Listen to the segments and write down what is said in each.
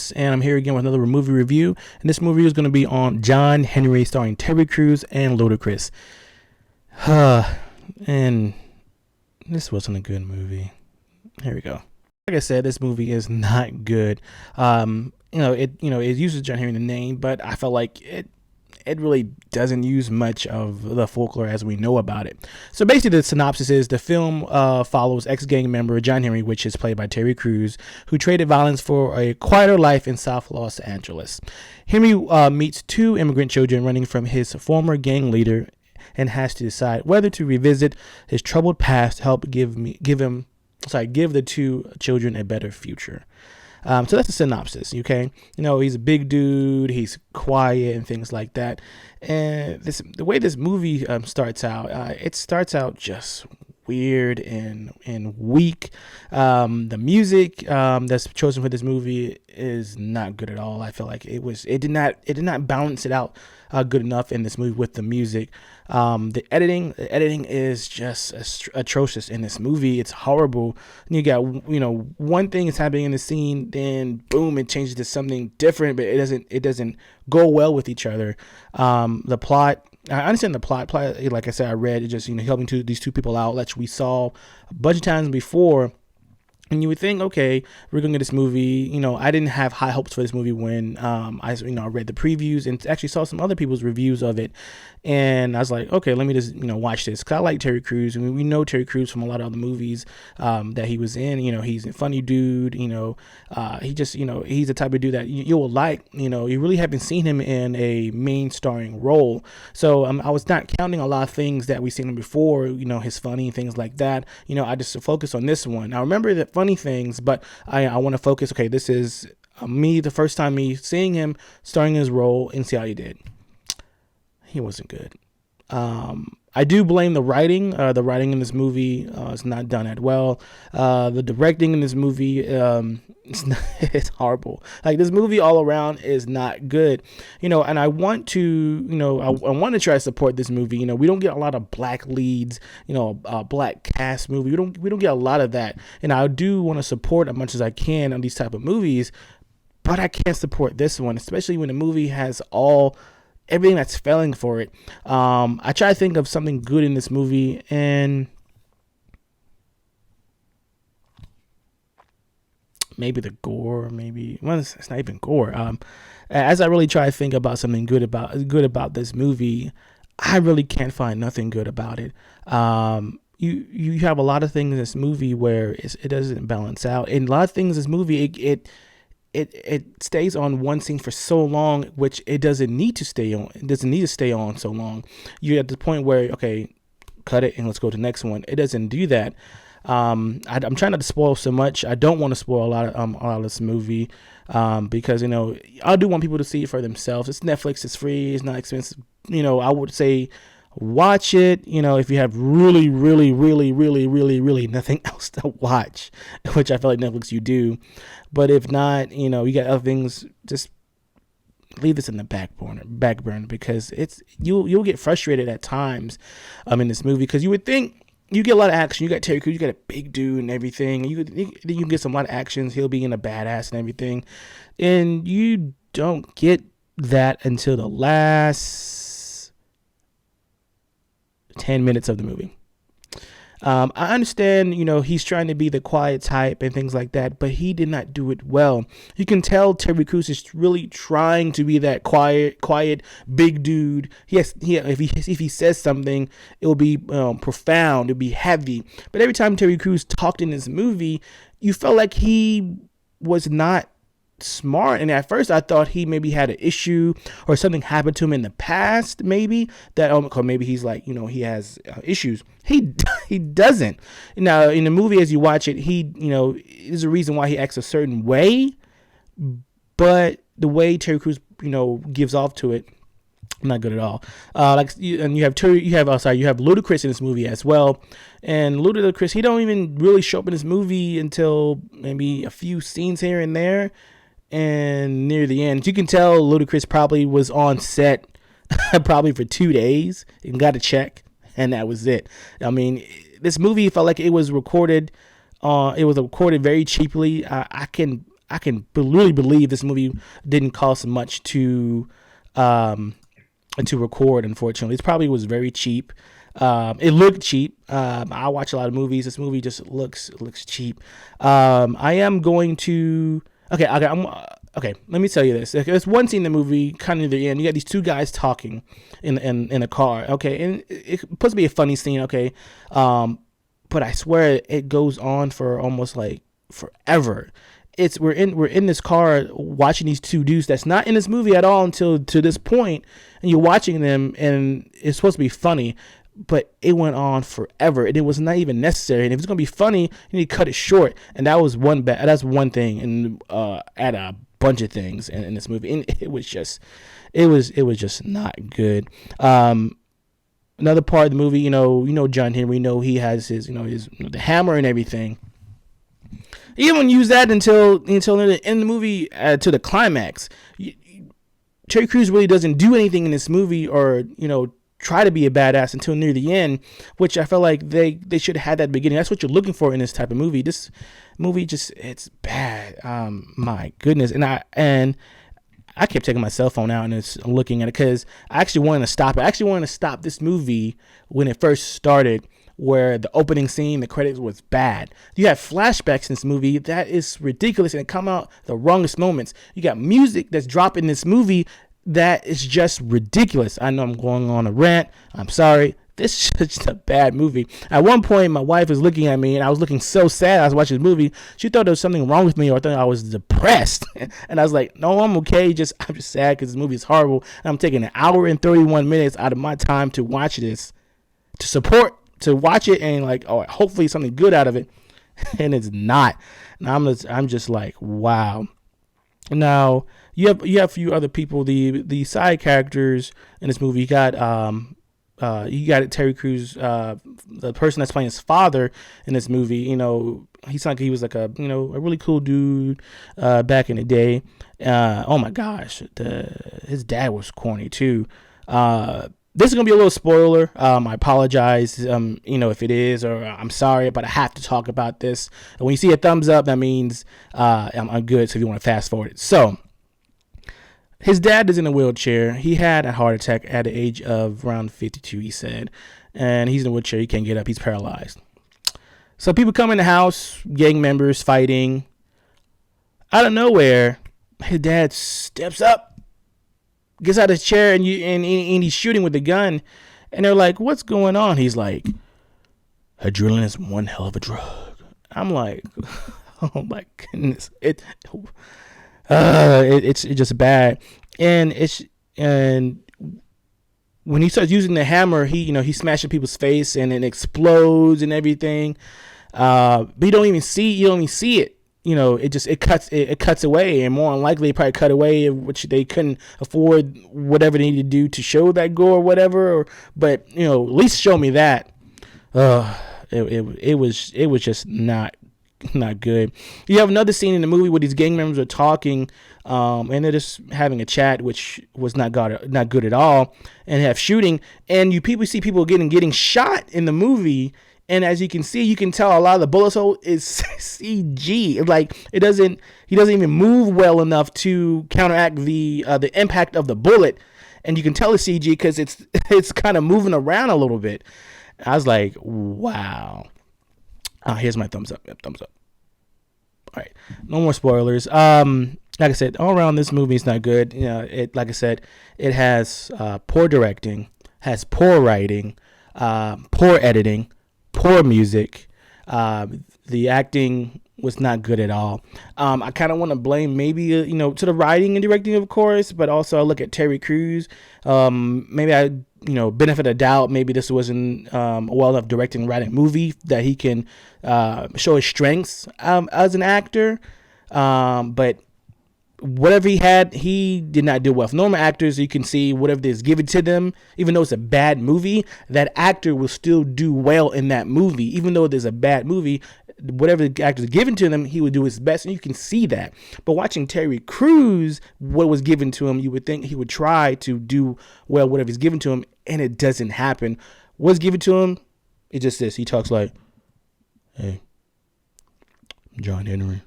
Rants, and I'm here again with another movie review. And this movie is going to be on John Henry, starring Terry Crews and Ludacris. And this wasn't a good movie. Here we go. Like I said, this movie is not good. It uses John Henry in the name, but I felt like it really doesn't use much of the folklore as we know about it. So basically the synopsis is the film follows ex-gang member John Henry, which is played by Terry Crews, who traded violence for a quieter life in South Los Angeles. Henry meets two immigrant children running from his former gang leader and has to decide whether to revisit his troubled past to help give the two children a better future. So that's a synopsis, okay? He's a big dude, he's quiet and things like that. And the way this movie starts out, it starts out just weird and weak. The music that's chosen for this movie is not good at all. I feel like it did not balance it out good enough in this movie with the music. The editing is just atrocious in this movie. It's horrible. And you got one thing is happening in the scene, then boom, it changes to something different, but it doesn't go well with each other. The plot, I understand the plot, like I said, I read it, just helping these two people out, like we saw a bunch of times before. And you would think, okay, we're going to get this movie. I didn't have high hopes for this movie when I read the previews and actually saw some other people's reviews of it. And I was like, okay, let me just, watch this. Because I like Terry Crews. I mean, we know Terry Crews from a lot of other movies that he was in. He's a funny dude. He just, he's the type of dude that you will like. You really haven't seen him in a main starring role. So I was not counting a lot of things that we've seen him before, his funny things like that. I just focus on this one. Now, remember the funny things, but I want to focus. Okay, this is the first time me seeing him starring his role, and see how he did. He wasn't good. I do blame the writing. The writing in this movie is not done at well. The directing in this movie it's horrible. Like, this movie all around is not good. And I want to, I want to try to support this movie. We don't get a lot of black leads, black cast movie. We don't get a lot of that. And I do want to support as much as I can on these type of movies, but I can't support this one, especially when the movie has everything that's failing for it. I try to think of something good in this movie, and maybe the gore, it's not even gore. As I really try to think about something good about this movie, I really can't find nothing good about it. You have a lot of things in this movie where it doesn't balance out, and a lot of things in this movie it stays on one scene for so long, which it doesn't need to stay on. It doesn't need to stay on so long. You're at the point where, okay, cut it and let's go to the next one. It doesn't do that. I'm trying not to spoil so much. I don't want to spoil a lot of this movie because I do want people to see it for themselves. It's Netflix. It's free. It's not expensive. I would say watch it, if you have really, really, really, really, really, really nothing else to watch, which I feel like Netflix you do. But if not, you got other things, just leave this in the back burner because you'll get frustrated at times in this movie, because you would think you get a lot of action. You got Terry Crews, you got a big dude and everything. You can get some lot of actions. He'll be in a badass and everything, and you don't get that until the last 10 minutes of the movie. I understand, he's trying to be the quiet type and things like that, but he did not do it well. You can tell Terry Crews is really trying to be that quiet, big dude. Yes, if he says something, it will be profound, it'll be heavy. But every time Terry Crews talked in this movie, you felt like he was not smart, and at first I thought he maybe had an issue or something happened to him in the past, maybe that maybe he's like, he has issues. He doesn't. Now in the movie, as you watch it, there's a reason why he acts a certain way, but the way Terry Crews gives off to it, not good at all. You have Ludacris in this movie as well, and Ludacris, he don't even really show up in this movie until maybe a few scenes here and there. And near the end, you can tell Ludacris probably was on set probably for 2 days and got a check, and that was it. I mean, this movie felt like it was recorded very cheaply. I I can really believe this movie didn't cost much to record. Unfortunately, it probably was very cheap. It looked cheap. I watch a lot of movies. This movie just looks cheap. I am going to. Okay. Let me tell you this. There's one scene in the movie, kind of near the end. You got these two guys talking in a car. Okay, and it's supposed to be a funny scene. Okay, but I swear it goes on for almost like forever. We're in this car watching these two dudes that's not in this movie at all until to this point, and you're watching them, and it's supposed to be funny, but it went on forever, and it was not even necessary. And if it's gonna be funny, you need to cut it short. And that was that's one thing, and at a bunch of things in this movie, and it was just not good. Another part of the movie, John Henry, he has his the hammer and everything. He didn't use that until in the end of the movie, to the climax. Terry Crews really doesn't do anything in this movie, or try to be a badass until near the end, which I felt like they should have had that at the beginning. That's what you're looking for in this type of movie. This movie it's bad. My goodness. And I kept taking my cell phone out and just looking at it, because I actually wanted to stop it. I actually wanted to stop this movie when it first started, where the opening scene, the credits was bad. You have flashbacks in this movie that is ridiculous, and it come out the wrongest moments. You got music that's dropped in this movie that is just ridiculous. I know I'm going on a rant. I'm sorry. This is just a bad movie. At one point, my wife was looking at me, and I was looking so sad. I was watching this movie. She thought there was something wrong with me, or thought I was depressed. And I was like, no, I'm okay. I'm just sad because this movie is horrible. And I'm taking an hour and 31 minutes out of my time to watch this, to watch it, and like, oh, hopefully something good out of it. And it's not. And I'm just like, wow. Now you have a few other people, the side characters in this movie. You got Terry Crews, the person that's playing his father in this movie. He was like a really cool dude back in the day. Oh my gosh, his dad was corny too. This is gonna be a little spoiler. I apologize, if it is, or I'm sorry, but I have to talk about this. And when you see a thumbs up, that means I'm good. So if you want to fast forward it, so his dad is in a wheelchair. He had a heart attack at the age of around 52, he said, and he's in a wheelchair. He can't get up. He's paralyzed. So people come in the house, gang members fighting. Out of nowhere, his dad steps up, gets out of his chair, and he's shooting with a gun. And they're like, what's going on? He's like, adrenaline is one hell of a drug. I'm like, oh my goodness. It's just bad. And when he starts using the hammer, he smashes people's face, and it explodes and everything. But you don't even see it. It cuts away, and more than likely it probably cut away, which they couldn't afford whatever they needed to do to show that gore or whatever. But at least show me that. It was just not good. You have another scene in the movie where these gang members are talking, and they're just having a chat, which was not good at all, and have shooting, and you see people getting shot in the movie. And as you can see, you can tell a lot of the bullet hole is CG. Like he doesn't even move well enough to counteract the impact of the bullet, and you can tell it's CG because it's kind of moving around a little bit. I was like, wow. Here's my thumbs up. Yep, thumbs up. All right, no more spoilers. Like I said, all around this movie is not good. Like I said, it has poor directing, has poor writing, poor editing, poor music. The acting was not good at all. I kind of want to blame maybe to the writing and directing, of course, but also I look at Terry Crews. Maybe I benefit of doubt. Maybe this wasn't a well enough directing and writing movie that he can show his strengths as an actor. But whatever he had, he did not do well. For normal actors, you can see whatever is given to them, even though it's a bad movie, that actor will still do well in that movie. Even though there's a bad movie, whatever the actor is given to them, he would do his best, and you can see that. But watching Terry Crews, what was given to him, you would think he would try to do well whatever is given to him, and it doesn't happen. What's given to him, it's just this. He talks like, hey, John Henry,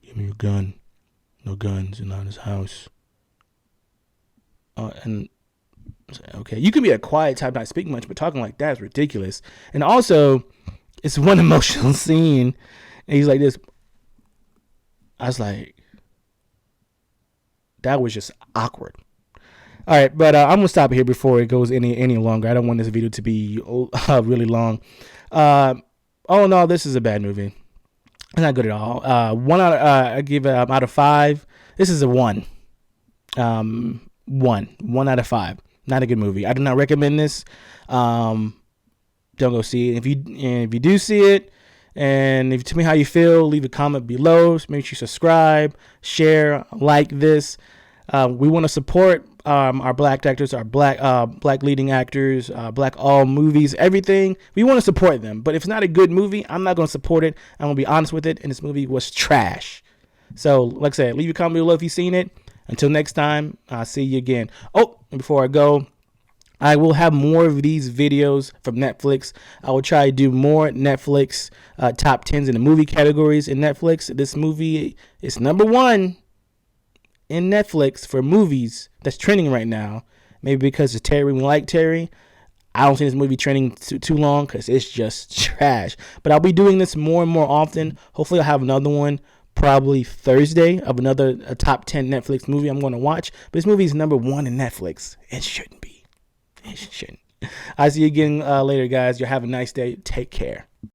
Give me your gun. No guns in this house. And okay, you can be a quiet type, not speak much, but talking like that is ridiculous. And also, it's one emotional scene, and he's like this. I was like, that was just awkward. All right, but I'm gonna stop it here before it goes any longer. I don't want this video to be really long. Oh no, this is a bad movie. It's not good at all. I give it out of 5. This is a 1. 1 out of 5. Not a good movie. I do not recommend this. Don't go see it. If you do see it, and if you tell me how you feel, leave a comment below. Make sure you subscribe, share, like this. We want to support our black actors, our black leading actors, black all movies, everything. We want to support them. But if it's not a good movie, I'm not going to support it. I'm going to be honest with it. And this movie was trash. So, like I said, leave a comment below if you've seen it. Until next time, I'll see you again. Oh, and before I go, I will have more of these videos from Netflix. I will try to do more Netflix top 10s in the movie categories in Netflix. This movie is number 1 in Netflix for movies that's trending right now. Maybe because of Terry, we like Terry. I don't see this movie trending too long because it's just trash. But I'll be doing this more and more often. Hopefully I'll have another one probably Thursday of another top 10 Netflix movie I'm going to watch. But this movie is number 1 in Netflix. It shouldn't be. It shouldn't. I'll see you again later, guys. You have a nice day. Take care.